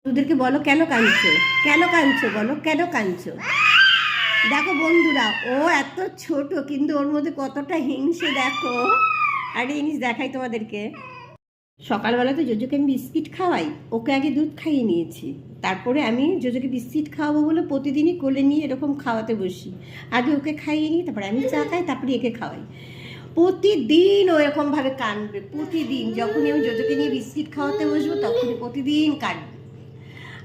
ওদেরকে বলো কেন কাঁদছো, কেন কাঁদছো, বলো কেন কাঁদছো। দেখো বন্ধুরা, ও এত ছোট কিন্তু ওর মধ্যে কতটা হিংসে দেখো। আর এই জিনিস দেখাই তোমাদেরকে। সকালবেলা তো জোজোকে আমি বিস্কিট খাওয়াই, ওকে আগে দুধ খাইয়ে নিয়েছি, তারপরে আমি জোজোকে বিস্কিট খাওয়াবো বলে প্রতিদিনই কোলে নিয়ে এরকম খাওয়াতে বসি। আগে ওকে খাইয়ে নিই, তারপরে আমি চা খাই, তারপরে একে খাওয়াই। প্রতিদিন ও এরকমভাবে কাঁদবে, প্রতিদিন যখনই আমি জোজোকে নিয়ে বিস্কিট খাওয়াতে বসবো তখনই প্রতিদিন কাঁদবে।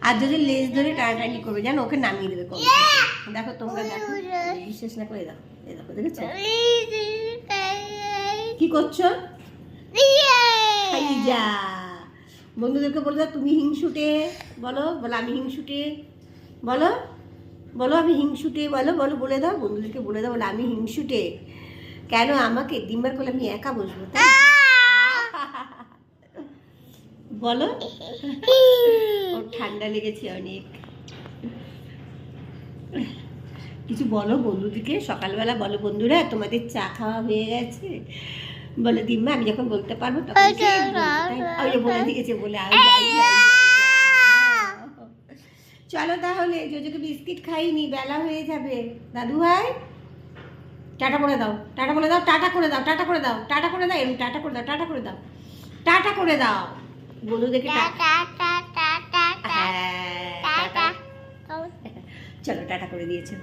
আর যদি লেজ ধরে টানাটানি করবে জানো, ওকে নামিয়ে দেবে কবে থেকে। দেখো তোমরা দেখো, বিশ্বাস না করে দেখো, এই দেখো দেখেছো কি করছো। যা বন্ধুদেরকে বলে দাও তুমি হিংসুটে, বলো বলো আমি হিংসুটে, বলো বলো আমি হিংসুটে, বলো বলো বলে দাও বন্ধুদেরকে, বলে দাও বলো আমি হিংসুটে। কেন আমাকে ডিম্বার করলে আমি একা বসবো তাই বলো। ওর ঠান্ডা লেগেছে অনেক। কিছু বলো বন্ধুদিকে সকালবেলা, বলো বন্ধুরা তোমাদের চা খাওয়া হয়ে গেছে, বলে দিম্মা আমি যখন বলতে পারবো তখন বলে দিয়েছে বলে চলো তাহলে জোজোকে বিস্কিট খাইনি, বেলা হয়ে যাবে। দাদু ভাই টাটা করে দাও, টাটা করে দাও, টাটা করে দাও, টাটা করে দাও, টাটা করে দাও, এরকম টাটা করে দাও, টাটা করে দাও, টাটা করে দাও বন্ধুদেরকে। হ্যাঁ চলো টাটা করে দিয়েছে।